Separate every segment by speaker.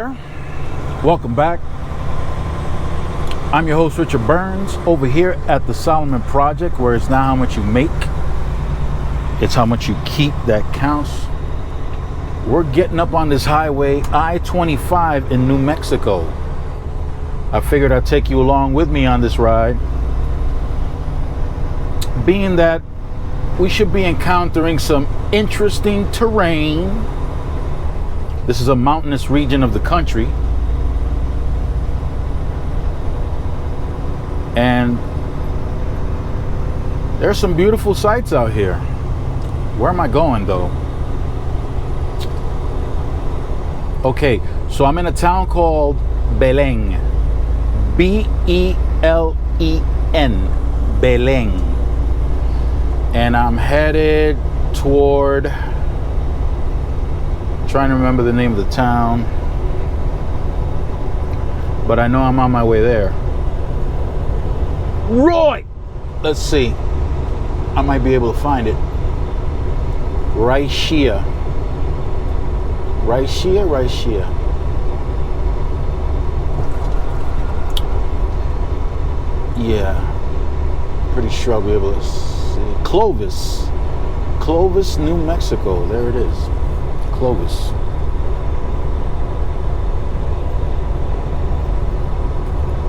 Speaker 1: there. Welcome back. I'm your host, Richard Burns, over here at the Solomon Project, where it's not how much you make, it's how much you keep that counts. We're getting up on this highway, I-25 in New Mexico. I figured I'd take you along with me on this ride, being that we should be encountering some interesting terrain. This is a mountainous region of the country. And there's some beautiful sights out here. Where am I going though? Okay, so I'm in a town called Belén. B-E-L-E-N. Belén. And I'm headed toward, trying to remember the name of the town, but I know I'm on my way there. Roy! Let's see. I might be able to find it. Raishia. Yeah. Pretty sure I'll be able to see. Clovis, New Mexico. There it is. Clovis.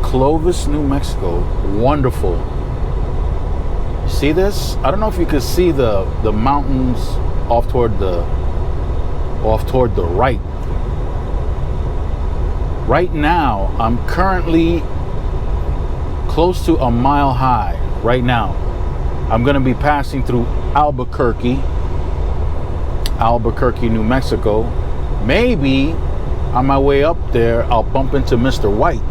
Speaker 1: Clovis, New Mexico. Wonderful. See this? I don't know if you could see the mountains off toward the right. Right now, I'm currently close to a mile high. Right now, I'm going to be passing through Albuquerque, New Mexico. Maybe on my way up there, I'll bump into Mr. White.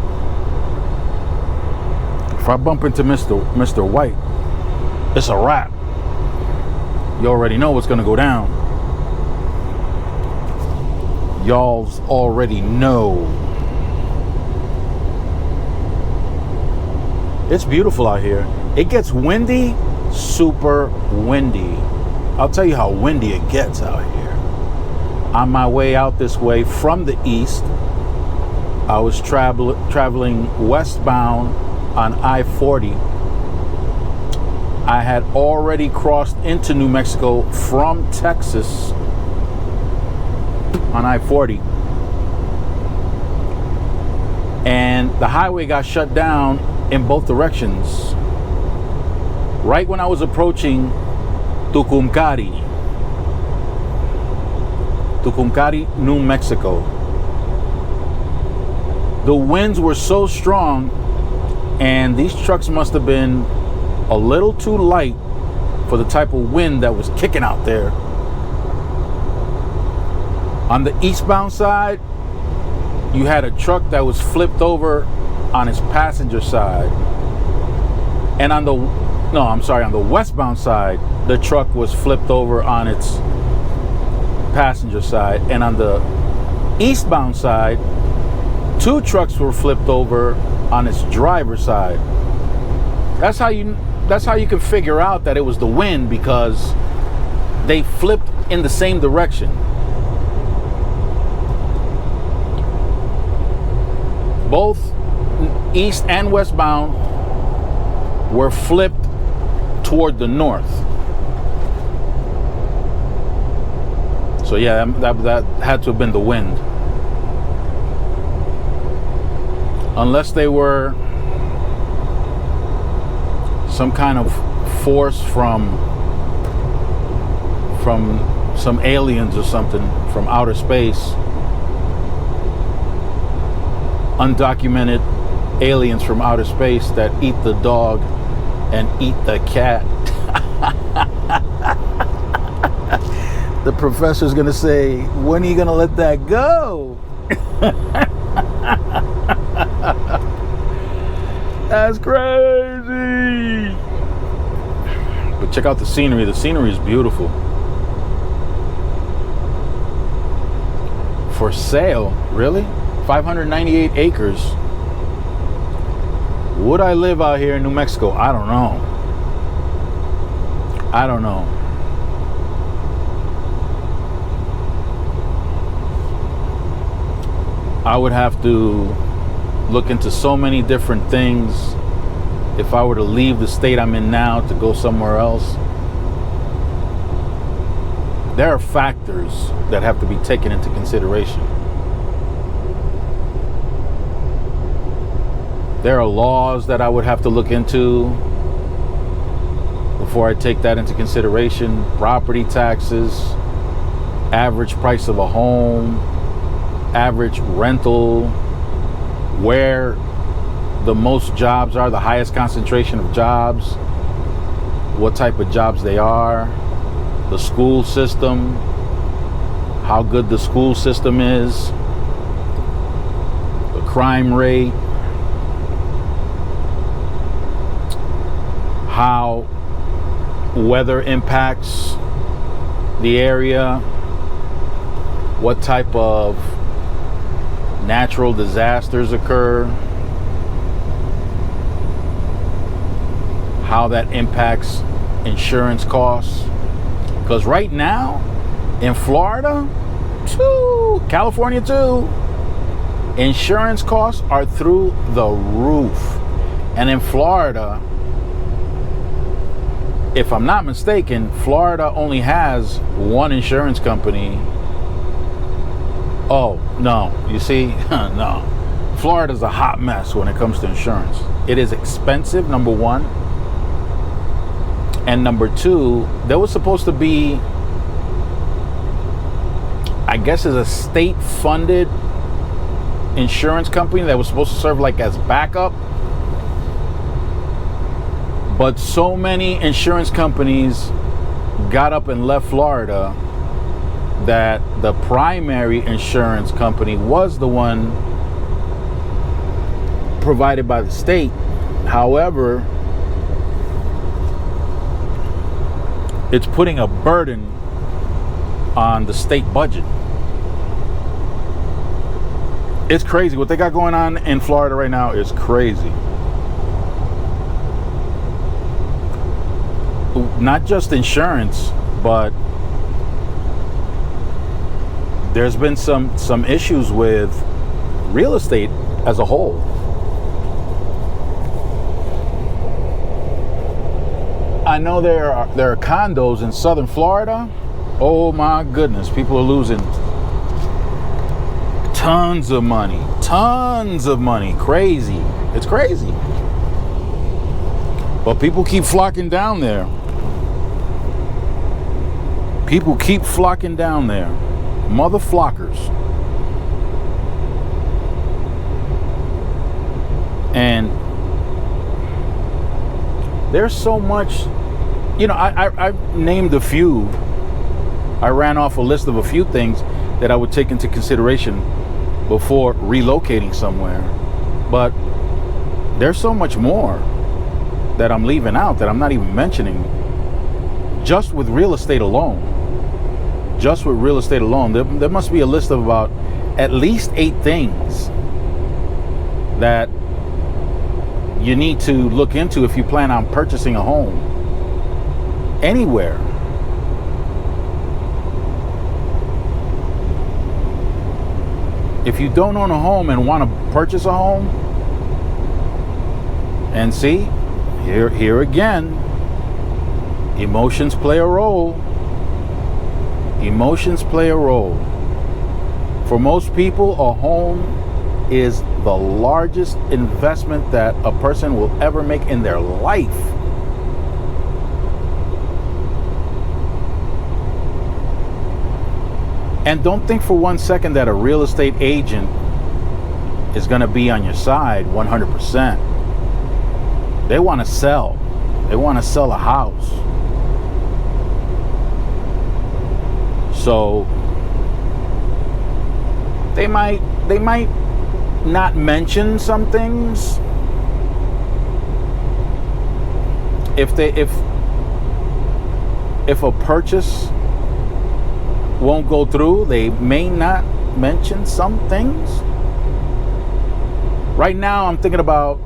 Speaker 1: If I bump into Mr. White, it's a wrap. You already know what's gonna go down. Y'all's already know. It's beautiful out here. It gets windy, super windy. I'll tell you how windy it gets out here. On my way out this way from the east, I was traveling westbound on I-40. I had already crossed into New Mexico from Texas on I-40. And the highway got shut down in both directions. Right when I was approaching Tucumcari, New Mexico. The winds were so strong, and these trucks must have been a little too light for the type of wind that was kicking out there. On the eastbound side, you had a truck that was flipped over on its passenger side. And on the westbound side, the truck was flipped over on its passenger side. And on the eastbound side, two trucks were flipped over on its driver's side. That's how you can figure out that it was the wind, because they flipped in the same direction. Both east and westbound were flipped toward the north. So yeah, that had to have been the wind. Unless they were some kind of force from some aliens or something from outer space. Undocumented aliens from outer space that eat the dog and eat the cat. The professor's gonna say, when are you gonna let that go? That's crazy. But check out the scenery. The scenery is beautiful. For sale? Really? 598 acres. Would I live out here in New Mexico? I don't know. I would have to look into so many different things if I were to leave the state I'm in now to go somewhere else. There are factors that have to be taken into consideration. There are laws that I would have to look into before I take that into consideration. Property taxes, average price of a home, average rental, where the most jobs are, the highest concentration of jobs, what type of jobs they are, the school system, how good the school system is, the crime rate, how weather impacts the area, what type of natural disasters occur, how that impacts insurance costs. Because right now in Florida, California too, insurance costs are through the roof. And in Florida, if I'm not mistaken, Florida only has one insurance company. Oh, no, you see, no. Florida's a hot mess when it comes to insurance. It is expensive, number one. And number two, there was supposed to be, I guess, is a state-funded insurance company that was supposed to serve like as backup. But so many insurance companies got up and left Florida that the primary insurance company was the one provided by the state. However, it's putting a burden on the state budget. It's crazy. What they got going on in Florida right now is crazy. Not just insurance, but there's been some issues with real estate as a whole. I know there are condos in southern Florida. Oh my goodness, people are losing tons of money. Crazy. It's crazy. But people keep flocking down there. People keep flocking down there. Mother flockers. And there's so much, you know, I named a few. I ran off a list of a few things that I would take into consideration before relocating somewhere. But there's so much more that I'm leaving out, that I'm not even mentioning, just with real estate alone. Just with real estate alone, there must be a list of about at least 8 things that you need to look into if you plan on purchasing a home anywhere. If you don't own a home and want to purchase a home, and see, here again, emotions play a role. Emotions play a role. For most people, a home is the largest investment that a person will ever make in their life. And don't think for one second that a real estate agent is going to be on your side 100%. They want to sell. They want to sell a house. So they might not mention some things. If a purchase won't go through, they may not mention some things. Right now I'm thinking about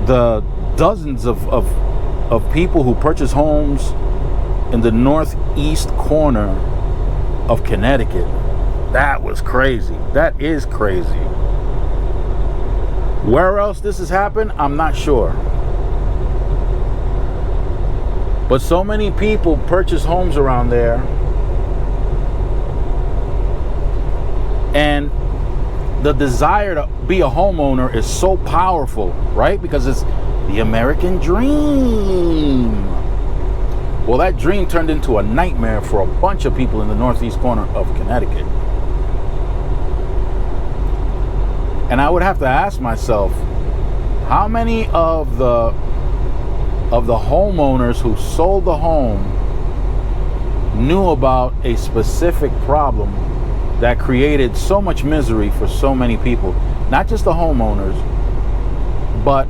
Speaker 1: the dozens of people who purchase homes in the northeast corner of Connecticut. That was crazy. That is crazy. Where else this has happened, I'm not sure. But so many people purchase homes around there, and the desire to be a homeowner is so powerful, right? Because it's the American dream. Well, that dream turned into a nightmare for a bunch of people in the northeast corner of Connecticut. And I would have to ask myself, how many of the homeowners who sold the home knew about a specific problem that created so much misery for so many people? Not just the homeowners, but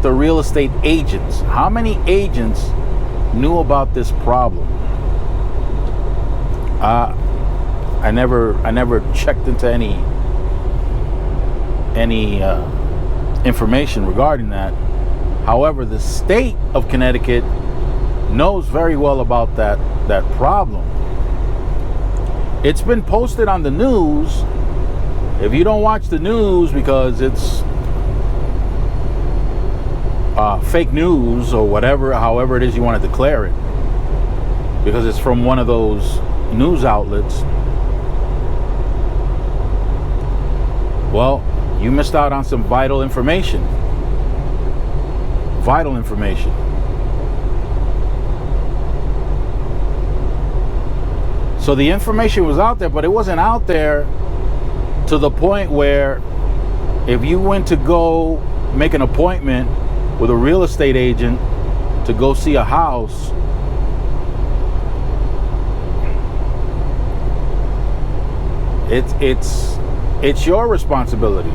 Speaker 1: the real estate agents. How many agents knew about this problem? I never checked into any information regarding that. However, the state of Connecticut knows very well about that problem. It's been posted on the news. If you don't watch the news because it's fake news or whatever, however it is you want to declare it, because it's from one of those news outlets, well, you missed out on some vital information. Vital information. So the information was out there, but it wasn't out there to the point where if you went to go make an appointment with a real estate agent to go see a house, it's your responsibility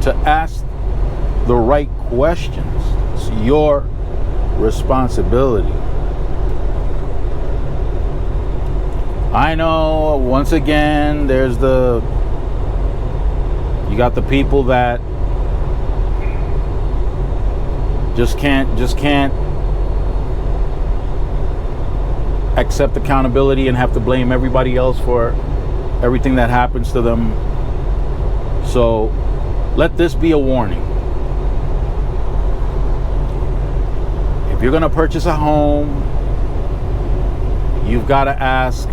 Speaker 1: to ask the right questions. It's your responsibility. I know, once again, you got the people that just can't accept accountability and have to blame everybody else for everything that happens to them. So let this be a warning. If you're going to purchase a home, you've got to ask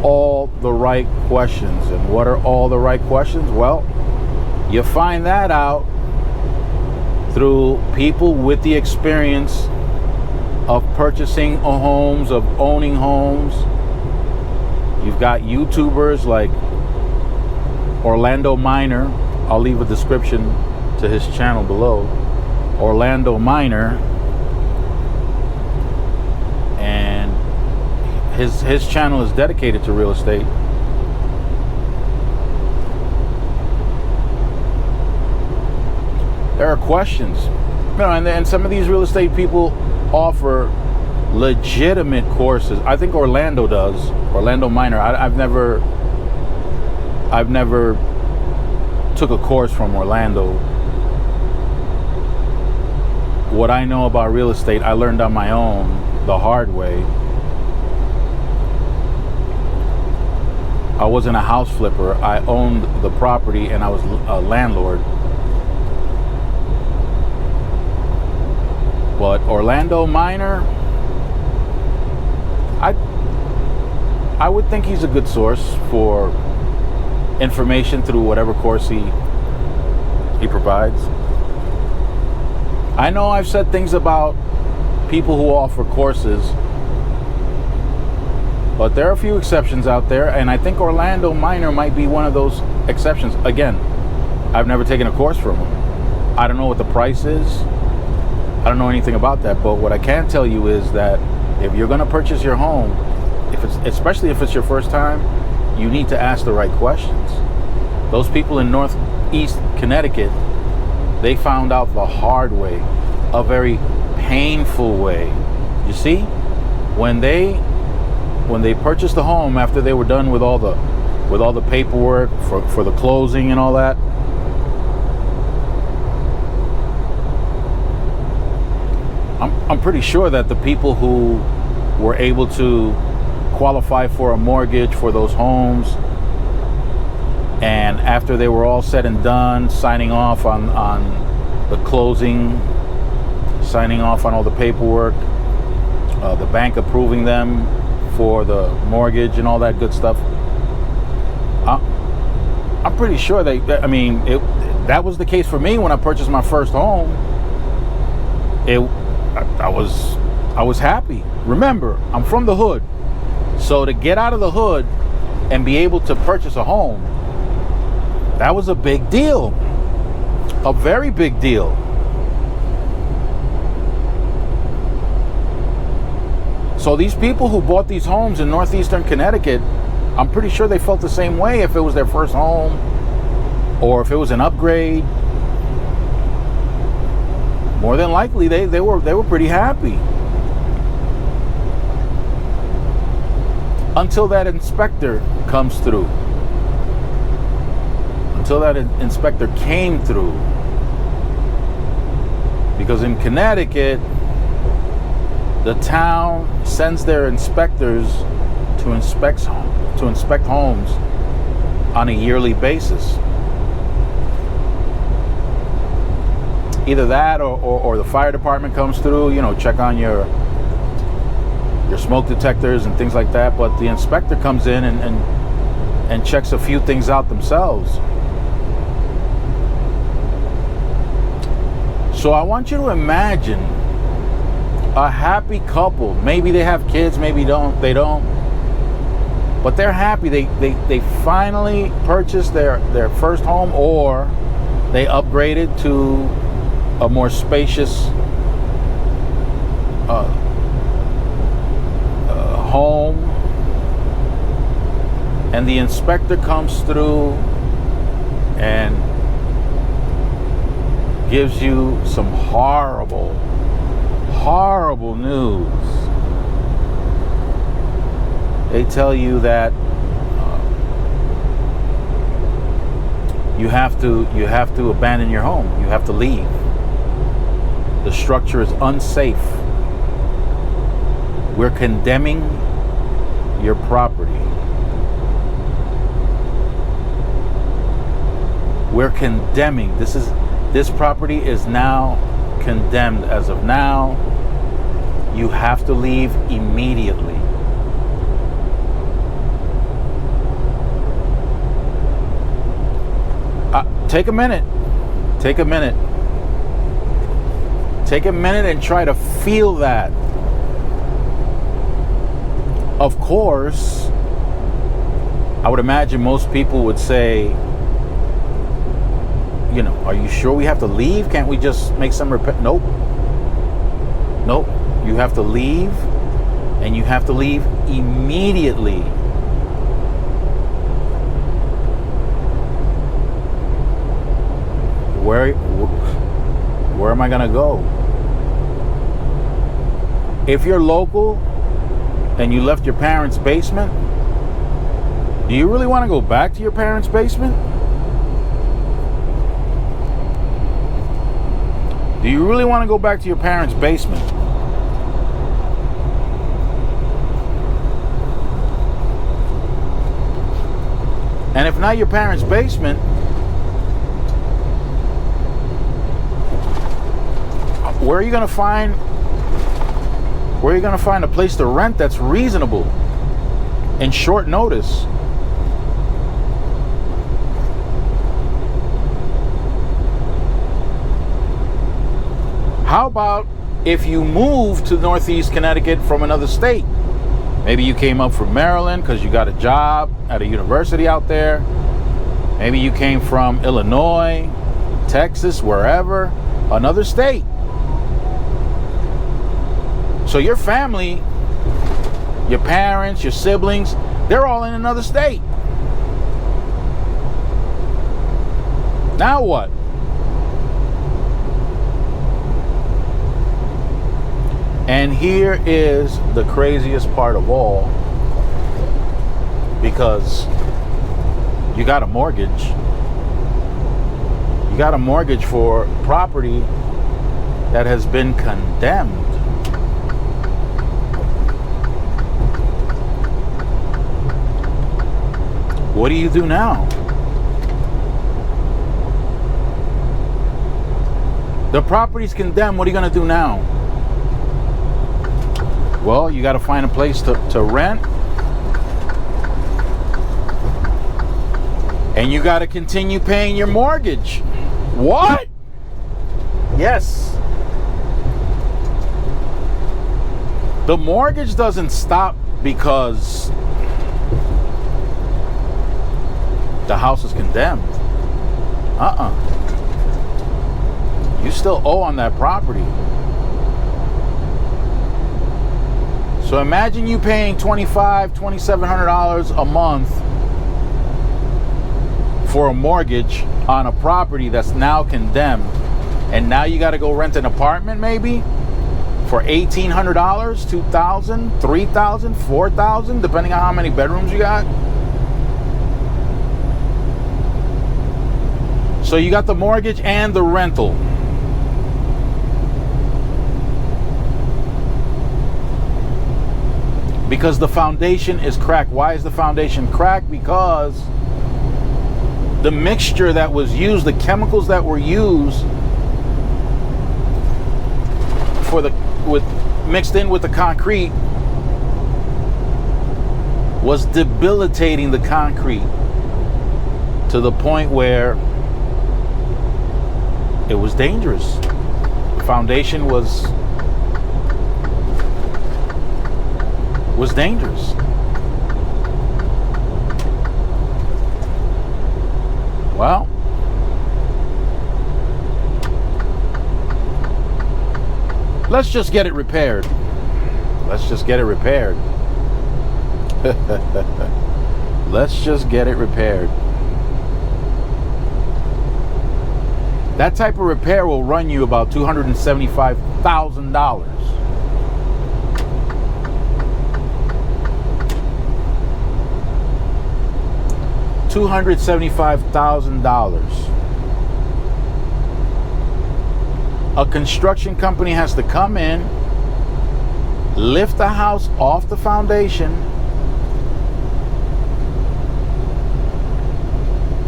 Speaker 1: all the right questions. And what are all the right questions? Well, you find that out through people with the experience of purchasing homes, of owning homes. You've got YouTubers like Orlando Miner. I'll leave a description to his channel below. Orlando Miner. And his channel is dedicated to real estate. There are questions, and some of these real estate people offer legitimate courses. I think Orlando does. Orlando Miner. I've never took a course from Orlando. What I know about real estate, I learned on my own, the hard way. I wasn't a house flipper. I owned the property and I was a landlord. But Orlando Miner, I would think he's a good source for information through whatever course he provides. I know I've said things about people who offer courses, but there are a few exceptions out there, and I think Orlando Miner might be one of those exceptions. Again, I've never taken a course from him. I don't know what the price is. I don't know anything about that, but what I can tell you is that if you're going to purchase your home, especially if it's your first time, you need to ask the right questions. Those people in Northeast Connecticut, they found out the hard way, a very painful way. You see, when they purchased the home after they were done with all the paperwork for the closing and all that, I'm pretty sure that the people who were able to qualify for a mortgage for those homes. And after they were all said and done, signing off on the closing, signing off on all the paperwork, the bank approving them for the mortgage and all that good stuff, I'm pretty sure that was the case for me when I purchased my first home. I was happy. Remember, I'm from the hood. So to get out of the hood and be able to purchase a home, that was a big deal. A very big deal. So these people who bought these homes in northeastern Connecticut, I'm pretty sure they felt the same way if it was their first home or if it was an upgrade. More than likely, they were pretty happy. Until that inspector comes through. Until that inspector came through. Because in Connecticut, the town sends their inspectors to inspect homes on a yearly basis. Either that or the fire department comes through, check on your smoke detectors and things like that. But the inspector comes in and checks a few things out themselves. So I want you to imagine a happy couple. Maybe they have kids, maybe they don't. But they're happy. They finally purchased their first home, or they upgraded to a more spacious home. And the inspector comes through and gives you some horrible news. They tell you that you have to abandon your home. You have to leave. The structure is unsafe. We're condemning your property. We're condemning. This property is now condemned as of now. You have to leave immediately. Take a minute and try to feel that. Of course, I would imagine most people would say, are you sure we have to leave? Can't we just make some repair? Nope. You have to leave, and you have to leave immediately. Where am I gonna go? If you're local and you left your parents' basement, do you really want to go back to your parents' basement? Do you really want to go back to your parents' basement? And if not your parents' basement, where are you going to find a place to rent that's reasonable in short notice? How about if you move to Northeast Connecticut from another state? Maybe you came up from Maryland because you got a job at a university out there. Maybe you came from Illinois, Texas, wherever, another state. So your family, your parents, your siblings, they're all in another state. Now what? And here is the craziest part of all, because you got a mortgage. You got a mortgage for property that has been condemned. What do you do now? The property's condemned. What are you going to do now? Well, you got to find a place to rent. And you got to continue paying your mortgage. What? Yes. The mortgage doesn't stop because the house is condemned. You still owe on that property. So imagine you paying $2,500, $2,700 a month for a mortgage on a property that's now condemned, and now you got to go rent an apartment maybe for $1,800, $2,000, $3,000, $4,000, depending on how many bedrooms you got. So you got the mortgage and the rental. Because the foundation is cracked. Why is the foundation cracked? Because the mixture that was used, the chemicals that were used mixed in with the concrete was debilitating the concrete to the point where it was dangerous. The foundation was dangerous. Well, let's just get it repaired. Let's just get it repaired. Let's just get it repaired. That type of repair will run you about $275,000. $275,000. A construction company has to come in, lift the house off the foundation,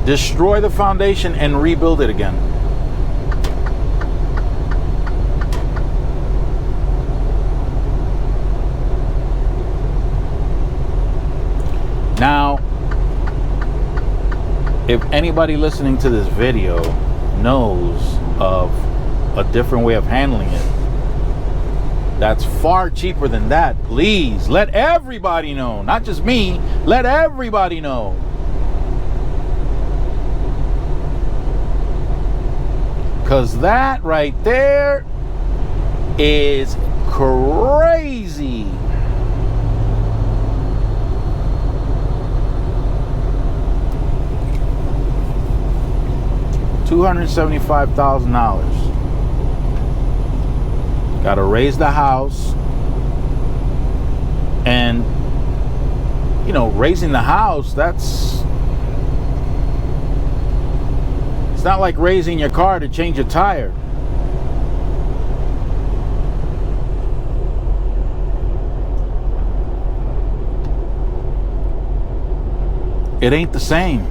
Speaker 1: destroy the foundation, and rebuild it again. Now, if anybody listening to this video knows of a different way of handling it that's far cheaper than that, please let everybody know. Not just me, let everybody know. Because that right there is crazy. $275,000. Got to raise the house, and you know, raising the house, it's not like raising your car to change a tire. It ain't the same.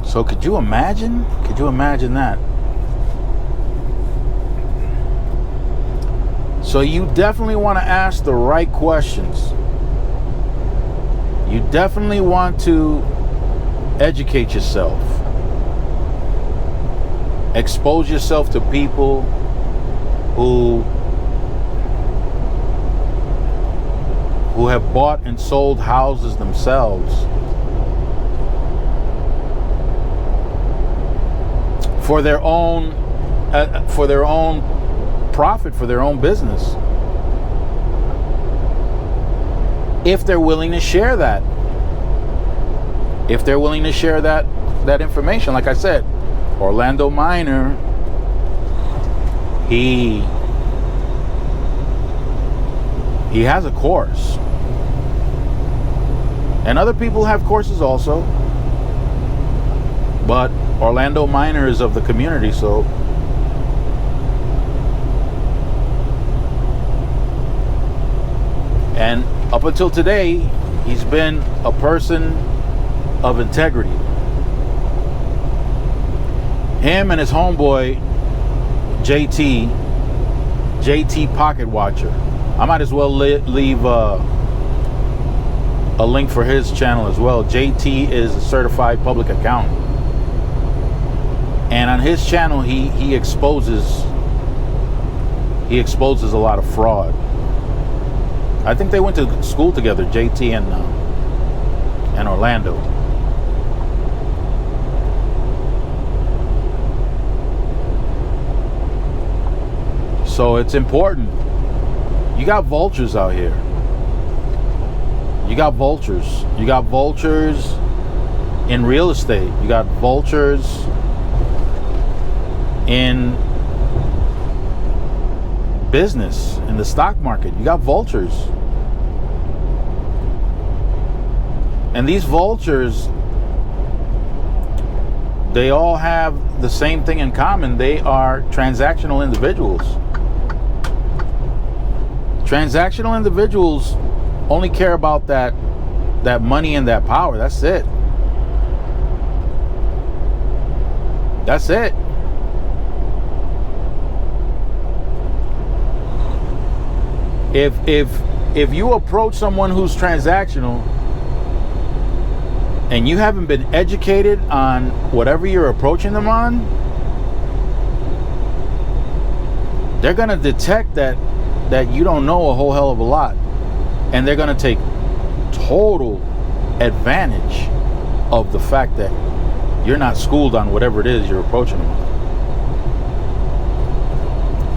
Speaker 1: So could you imagine? Could you imagine that? So you definitely want to ask the right questions. You definitely want to educate yourself. Expose yourself to people who have bought and sold houses themselves for their own profit, for their own business, if they're willing to share that. If they're willing to share that information. Like I said, Orlando Miner, he has a course, and other people have courses also, but Orlando Miner is of the community, so And up until today, he's been a person of integrity. Him and his homeboy, JT Pocket Watcher. I might as well leave a link for his channel as well. JT is a certified public accountant. And on his channel, he exposes a lot of fraud. I think they went to school together, JT and Orlando. So it's important. You got vultures out here. You got vultures. You got vultures in real estate. You got vultures in business, in the stock market. You got vultures. And these vultures, they all have the same thing in common. They are transactional individuals. Transactional individuals only care about that money and that power. That's it. That's it. If you approach someone who's transactional and you haven't been educated on whatever you're approaching them on, they're going to detect that you don't know a whole hell of a lot, and they're going to take total advantage of the fact that you're not schooled on whatever it is you're approaching them on.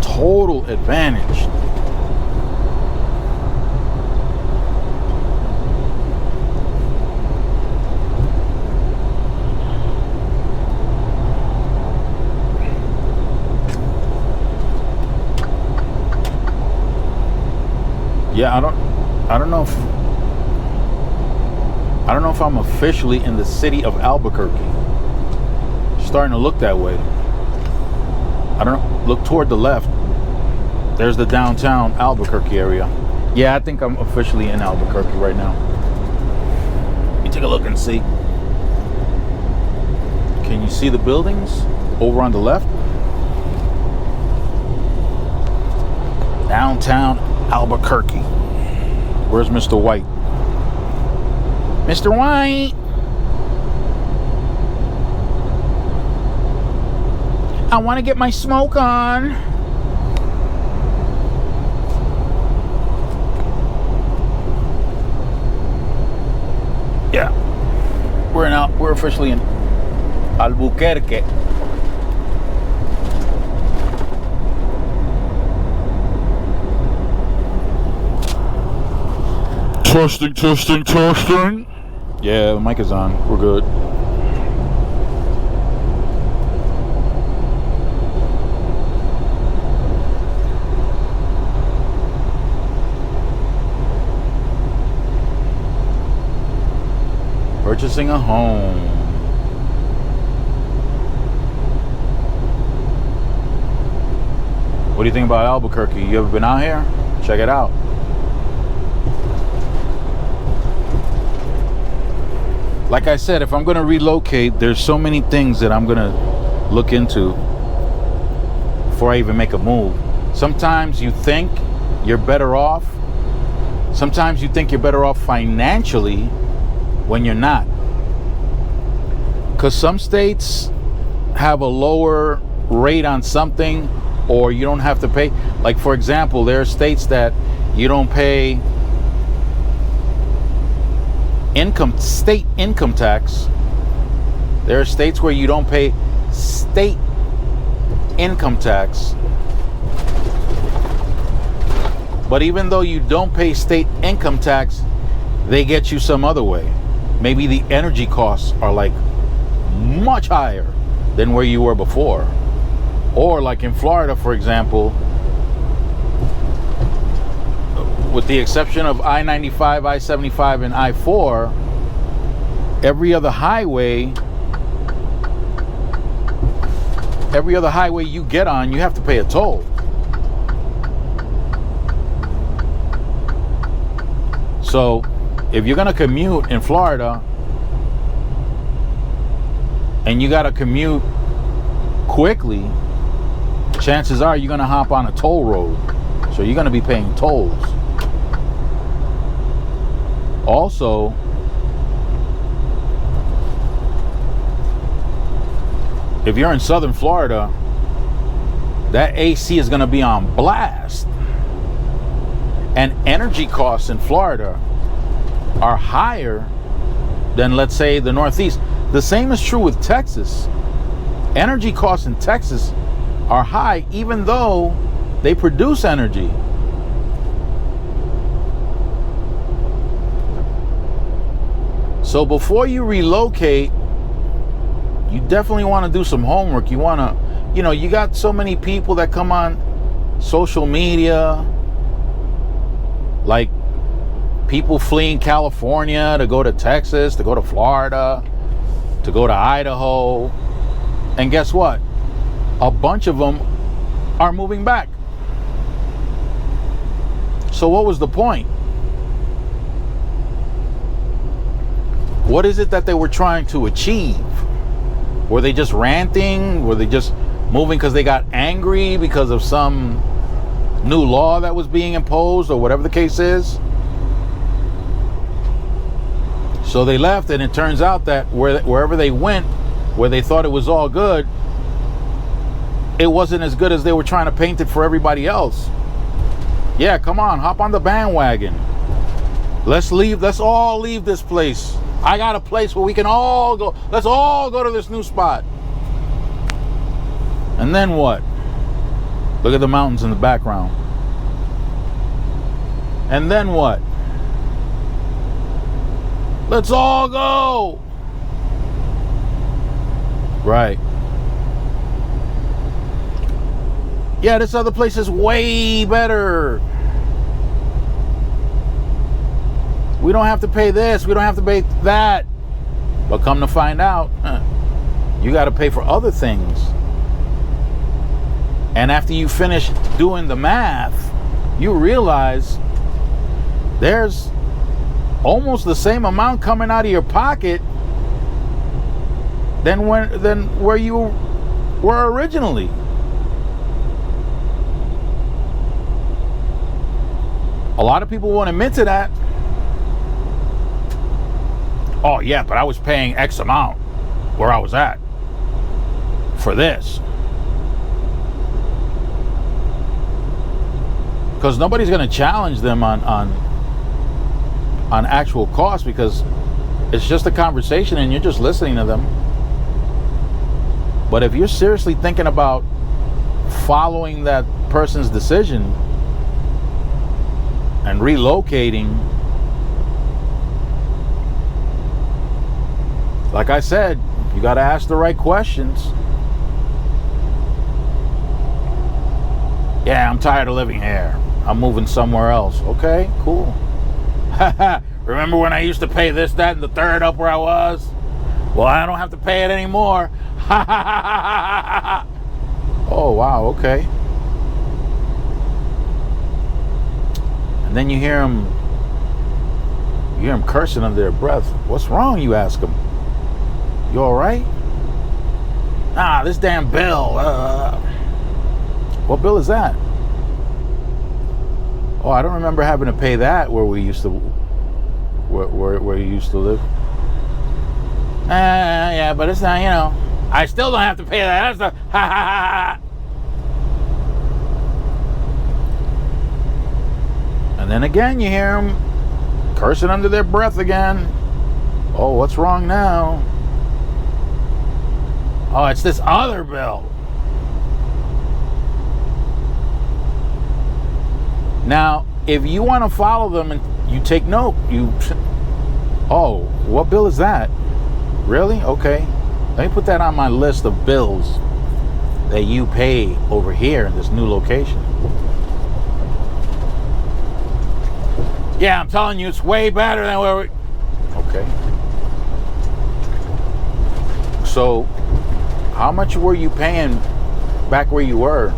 Speaker 1: Total advantage. Yeah, I don't know if I'm officially in the city of Albuquerque. Starting to look that way. I don't know. Look toward the left. There's the downtown Albuquerque area. Yeah, I think I'm officially in Albuquerque right now. Let me take a look and see. Can you see the buildings over on the left? Downtown Albuquerque. Where's Mr. White? Mr. White! I want to get my smoke on. Yeah. We're officially in Albuquerque. Testing. Yeah, the mic is on. We're good. Purchasing a home. What do you think about Albuquerque? You ever been out here? Check it out. Like I said, if I'm going to relocate, there's so many things that I'm going to look into before I even make a move. Sometimes you think you're better off. Sometimes you think you're better off financially when you're not. Because some states have a lower rate on something, or you don't have to pay. Like, for example, there are states that you don't pay state income tax. There are states where you don't pay state income tax. But even though you don't pay state income tax, they get you some other way. Maybe the energy costs are like much higher than where you were before. Or like in Florida, for example, with the exception of I-95, I-75, and I-4, every other highway you get on, you have to pay a toll. So if you're going to commute in Florida and you got to commute quickly, chances are you're going to hop on a toll road. So you're going to be paying tolls. Also, if you're in southern Florida, that AC is going to be on blast. And energy costs in Florida are higher than, let's say, the Northeast. The same is true with Texas. Energy costs in Texas are high, even though they produce energy. So before you relocate, you definitely want to do some homework. You want to, you got so many people that come on social media, like people fleeing California to go to Texas, to go to Florida, to go to Idaho. And guess what? A bunch of them are moving back. So what was the point? What is it that they were trying to achieve? Were they just ranting? Were they just moving because they got angry because of some new law that was being imposed, or whatever the case is? So they left, and it turns out that wherever they went, where they thought it was all good, it wasn't as good as they were trying to paint it for everybody else. Yeah, come on, hop on the bandwagon. Let's all leave this place. I got a place where we can all go. Let's all go to this new spot. And then what? Look at the mountains in the background. And then what? Let's all go. Right. Yeah, this other place is way better. We don't have to pay this. We don't have to pay that. But come to find out, you got to pay for other things. And after you finish doing the math, you realize there's almost the same amount coming out of your pocket than where you were originally. A lot of people won't admit to that. Oh yeah, but I was paying X amount where I was at for this. Because nobody's going to challenge them on actual cost, because it's just a conversation and you're just listening to them. But if you're seriously thinking about following that person's decision and relocating, like I said, you got to ask the right questions. Yeah, I'm tired of living here. I'm moving somewhere else. Okay, cool. Remember when I used to pay this, that, and the third up where I was? Well, I don't have to pay it anymore. Oh, wow, okay. And then you hear them cursing under their breath. What's wrong, you ask them? You all right? Nah, this damn bill. What bill is that? Oh, I don't remember having to pay that where you used to live. Yeah, but it's not, I still don't have to pay that. That's the And then again, you hear them cursing under their breath again. Oh, what's wrong now? Oh, it's this other bill. Now, if you want to follow them and you take note, oh, what bill is that? Really? Okay. Let me put that on my list of bills that you pay over here in this new location. Yeah, I'm telling you, it's way better than where we... Okay. So, how much were you paying back where you were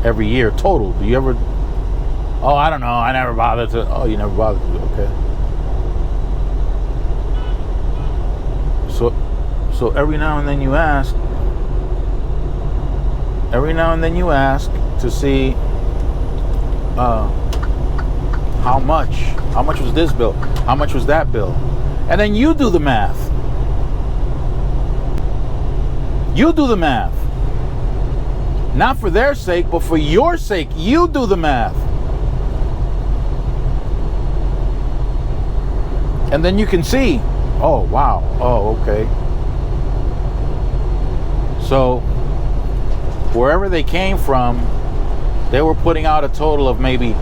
Speaker 1: every year total? Do you ever Oh, I don't know. I never bothered to. Oh, you never bothered to. Okay. So every now and then you ask. Every now and then you ask to see how much was this bill? How much was that bill? And then you do the math. You do the math. Not for their sake, but for your sake, you do the math. And then you can see, oh, wow. Oh, okay. So, wherever they came from, they were putting out a total of maybe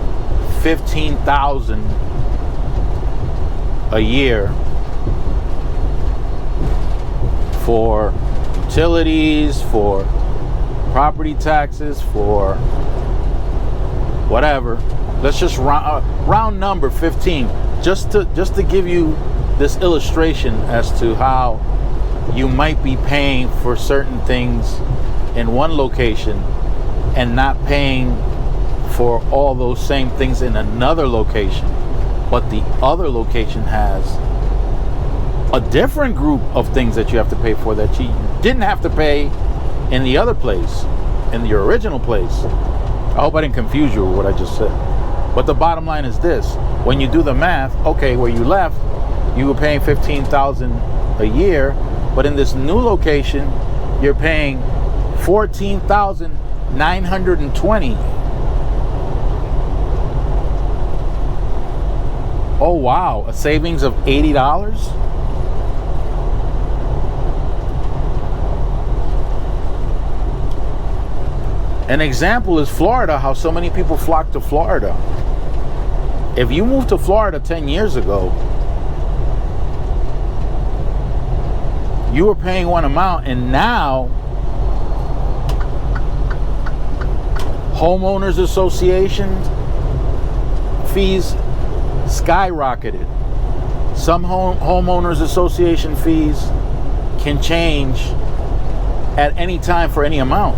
Speaker 1: $15,000 a year for utilities, for property taxes, for whatever. Let's just round number 15, just to give you this illustration as to how you might be paying for certain things in one location and not paying for all those same things in another location, but the other location has a different group of things that you have to pay for that you didn't have to pay in the other place, in your original place. I hope I didn't confuse you with what I just said. But the bottom line is this: when you do the math, okay, where you left, you were paying $15,000 a year, but in this new location, you're paying $14,920. Oh wow, a savings of $80? An example is Florida, how so many people flock to Florida. If you moved to Florida 10 years ago, you were paying one amount, and now homeowners association fees skyrocketed. Some homeowners association fees can change at any time for any amount.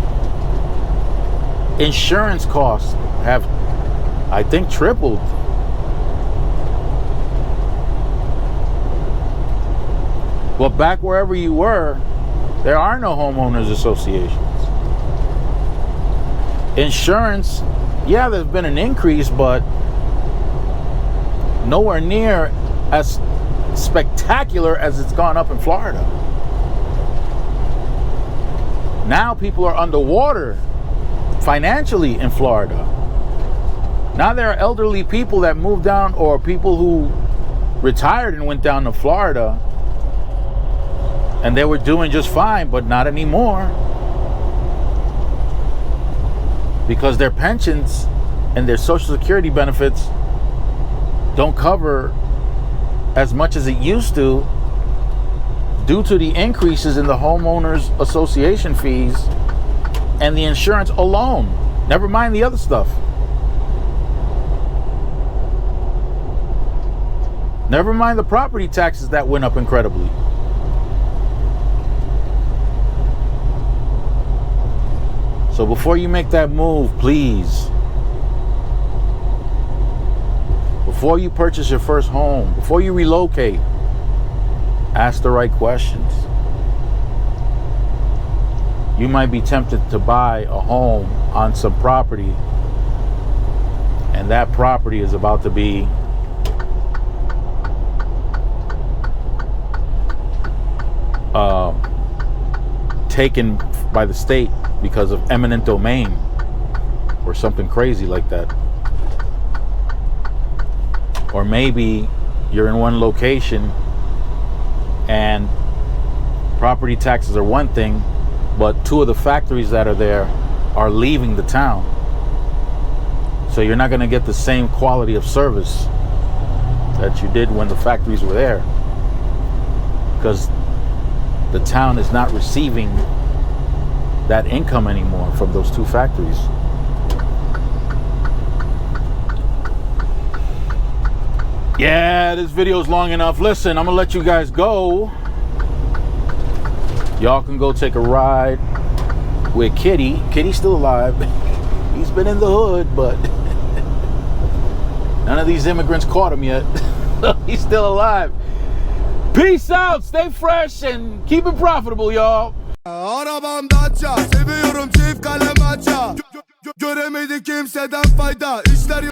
Speaker 1: Insurance costs have, I think, tripled. Well, back wherever you were, there are no homeowners associations. Insurance, yeah, there's been an increase, but nowhere near as spectacular as it's gone up in Florida. Now people are underwater financially in Florida. Now there are elderly people that moved down, or people who retired and went down to Florida, and they were doing just fine, but not anymore, because their pensions and their Social Security benefits don't cover as much as it used to, due to the increases in the homeowners association fees and the insurance alone. Never mind the other stuff. Never mind the property taxes that went up incredibly. So before you make that move, please, before you purchase your first home, before you relocate, ask the right questions. You might be tempted to buy a home on some property, and that property is about to be taken by the state because of eminent domain or something crazy like that. Or maybe you're in one location and property taxes are one thing, but two of the factories that are there are leaving the town. So you're not going to get the same quality of service that you did when the factories were there, because the town is not receiving that income anymore from those two factories. Yeah, this video is long enough. Listen, I'm gonna let you guys go. Y'all can go take a ride with Kitty. Kitty's still alive. He's been in the hood, but None of these immigrants caught him yet. He's still alive. Peace out. Stay fresh and keep it profitable, y'all.
Speaker 2: Arabam Dacia, seviyorum çift kalem maça. Göremedi kimseden fayda. İşler